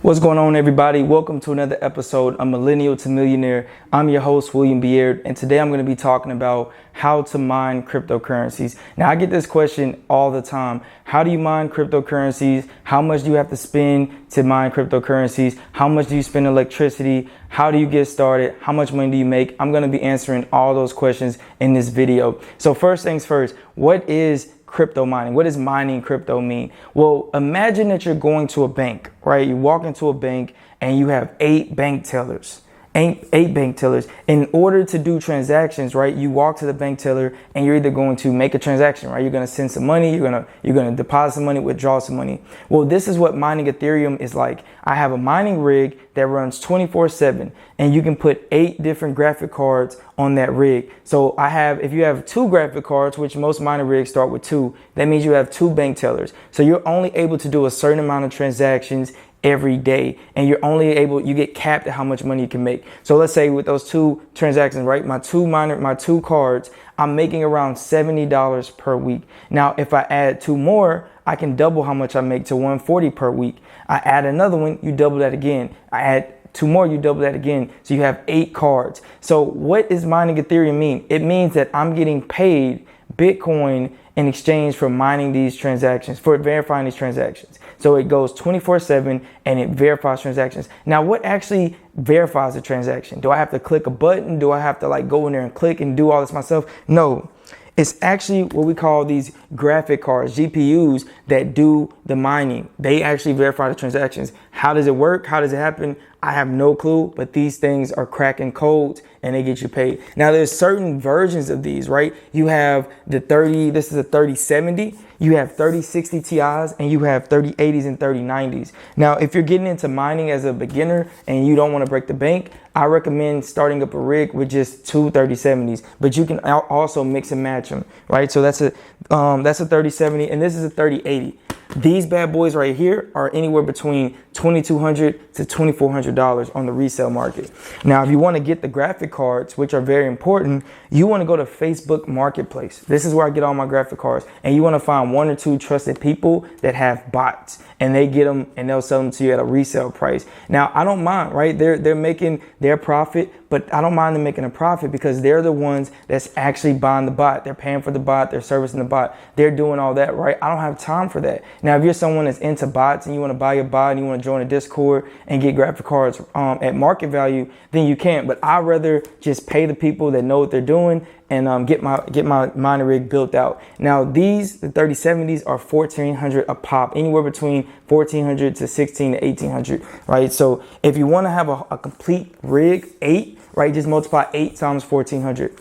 What's going on, everybody? Welcome to another episode of Millennial to Millionaire. I'm your host, William BeAird, and today I'm going to be talking about how to mine cryptocurrencies. Now, I get this question all the time. How do you mine cryptocurrencies? How much do you have to spend to mine cryptocurrencies? How much do you spend electricity? How do you get started? How much money do you make? I'm going to be answering all those questions in this video. So first things first, what is crypto mining? What does mining crypto mean? Well, imagine that you're going to a bank, right? You walk into a bank and you have eight bank tellers. Eight bank tellers. In order to do transactions, right? You walk to the bank teller and you're either going to make a transaction, right? You're going to send some money, you're going to deposit some money, withdraw some money. Well, this is what mining Ethereum is like. I have a mining rig that runs 24/7, and you can put 8 different graphic cards on that rig. So if you have 2 graphic cards, which most mining rigs start with 2, that means you have 2 bank tellers. So you're only able to do a certain amount of transactions every day, and you get capped at how much money you can make. So let's say with those 2 transactions, right, my 2 cards, I'm making around $70 per week. Now, if I add 2 more, I can double how much I make to $140 per week. I add another one, you double that again. I add 2 more, you double that again. So you have 8 cards. So what does mining Ethereum mean? It means that I'm getting paid Bitcoin in exchange for mining these transactions, for verifying these transactions. So it goes 24/7 and it verifies transactions. Now, what actually verifies a transaction? Do I have to click a button? Do I have to go in there and click and do all this myself? No. It's actually what we call these graphic cards, GPUs, that do the mining. They actually verify the transactions. How does it work? How does it happen? I have no clue, but these things are cracking codes and they get you paid. Now, there's certain versions of these, right? You have this is a 3070. You have 3060 Ti's and you have 3080s and 3090s. Now, if you're getting into mining as a beginner and you don't want to break the bank, I recommend starting up a rig with just 2 3070s, but you can also mix and match them, right? So that's a 3070 and this is a 3080. These bad boys right here are anywhere between $2,200 to $2,400 on the resale market. Now, if you want to get the graphic cards, which are very important, you want to go to Facebook Marketplace. This is where I get all my graphic cards. And you want to find 1 or 2 trusted people that have bots, and they get them and they'll sell them to you at a resale price. Now, I don't mind, right? They're making their profit, but I don't mind them making a profit because they're the ones that's actually buying the bot. They're paying for the bot. They're servicing the bot. They're doing all that, right? I don't have time for that. Now, if you're someone that's into bots and you want to buy your bot and you want to join a Discord and get graphic cards at market value, then you can. But I'd rather just pay the people that know what they're doing and get my mining rig built out. Now, the 3070s are $1,400 a pop, anywhere between $1,400 to $1,600 to $1,800, right? So if you want to have a complete rig, 8, right, just multiply 8 times 1,400.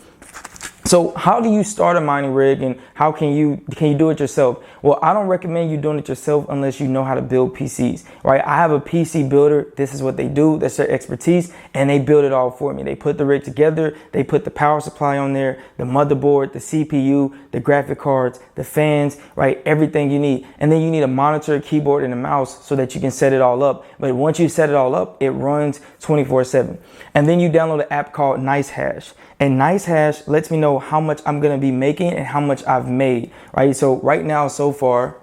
So how do you start a mining rig and how can you do it yourself? Well, I don't recommend you doing it yourself unless you know how to build PCs, right? I have a PC builder. This is what they do. That's their expertise, and they build it all for me. They put the rig together. They put the power supply on there, the motherboard, the CPU, the graphic cards, the fans, right? Everything you need. And then you need a monitor, a keyboard, and a mouse so that you can set it all up. But once you set it all up, it runs 24/7. And then you download an app called NiceHash. And NiceHash lets me know how much I'm going to be making and how much I've made, right? So right now, so far,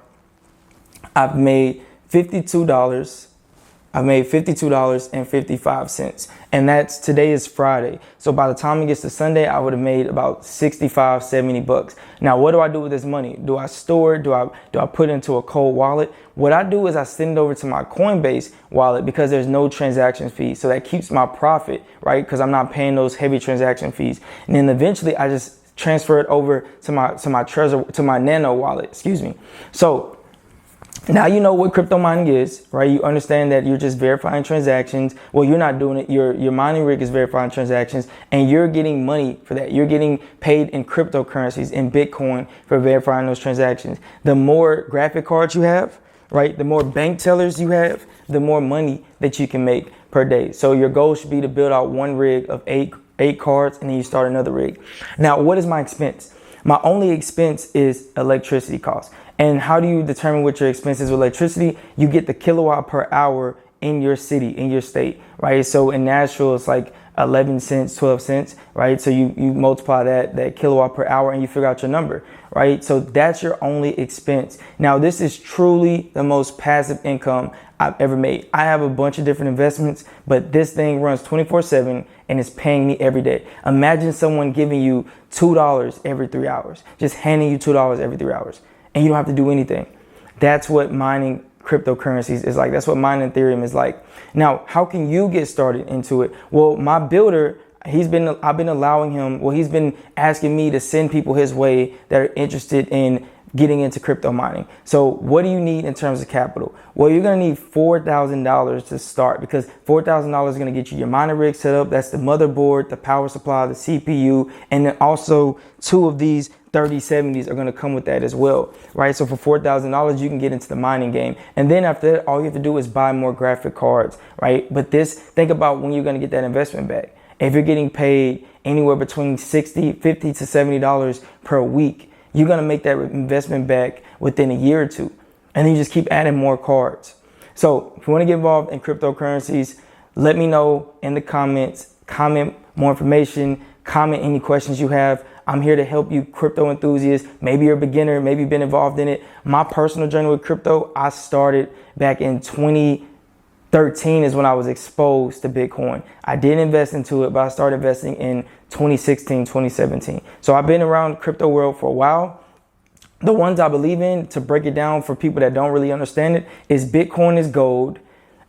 I've made $52. I've made $52.55. And today is Friday. So by the time it gets to Sunday, I would have made about 65, 70 bucks. Now, what do I do with this money? Do I store it? Do I put it into a cold wallet? What I do is I send it over to my Coinbase wallet because there's no transaction fees. So that keeps my profit, right? Because I'm not paying those heavy transaction fees. And then eventually I just transfer it over to my Nano wallet, So now you know what crypto mining is, right? You understand that you're just verifying transactions. Well, you're not doing it. Your mining rig is verifying transactions, and you're getting money for that. You're getting paid in cryptocurrencies, in Bitcoin, for verifying those transactions. The more graphic cards you have, right, the more bank tellers you have, the more money that you can make per day. So your goal should be to build out 1 rig of 8 cards, and then you start another rig. Now, what is my expense? My only expense is electricity costs. And how do you determine what your expense is with electricity? You get the kilowatt per hour in your city, in your state, right? So in Nashville, it's like 11 cents, 12 cents, right? So you multiply that kilowatt per hour and you figure out your number, right? So that's your only expense. Now, this is truly the most passive income I've ever made. I have a bunch of different investments, but this thing runs 24/7 and it's paying me every day. Imagine someone giving you $2 every 3 hours, just handing you $2 every 3 hours, and you don't have to do anything. That's what mining cryptocurrencies is like. That's what mining Ethereum is like. Now, how can you get started into it? Well, my builder, he's been asking me to send people his way that are interested in getting into crypto mining. So what do you need in terms of capital? Well, you're going to need $4,000 to start, because $4,000 is going to get you your mining rig set up. That's the motherboard, the power supply, the CPU, and then also 2 of these 3070s are going to come with that as well, right? So for $4,000, you can get into the mining game. And then after that, all you have to do is buy more graphic cards, right? But think about when you're going to get that investment back. If you're getting paid anywhere between $50 to $70 per week, you're going to make that investment back within a year or two. And then you just keep adding more cards. So if you want to get involved in cryptocurrencies, let me know in the comments, comment more information, comment any questions you have. I'm here to help you crypto enthusiasts. Maybe you're a beginner, maybe you've been involved in it. My personal journey with crypto, I started back in 2013 is when I was exposed to Bitcoin. I didn't invest into it, but I started investing in 2016, 2017. So I've been around crypto world for a while. The ones I believe in, to break it down for people that don't really understand it, is Bitcoin is gold,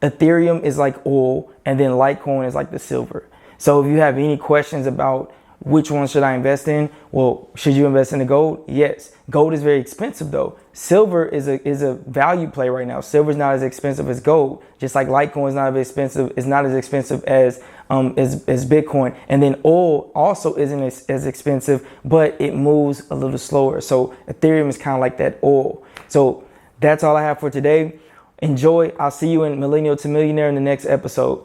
Ethereum is like oil, and then Litecoin is like the silver. So if you have any questions about which one should I invest in? Well, should you invest in the gold? Yes. Gold is very expensive though. Silver is a value play right now. Silver is not as expensive as gold. Just like Litecoin is not as expensive. It's not as expensive as Bitcoin. And then oil also isn't as expensive, but it moves a little slower. So Ethereum is kind of like that oil. So that's all I have for today. Enjoy. I'll see you in Millennial to Millionaire in the next episode.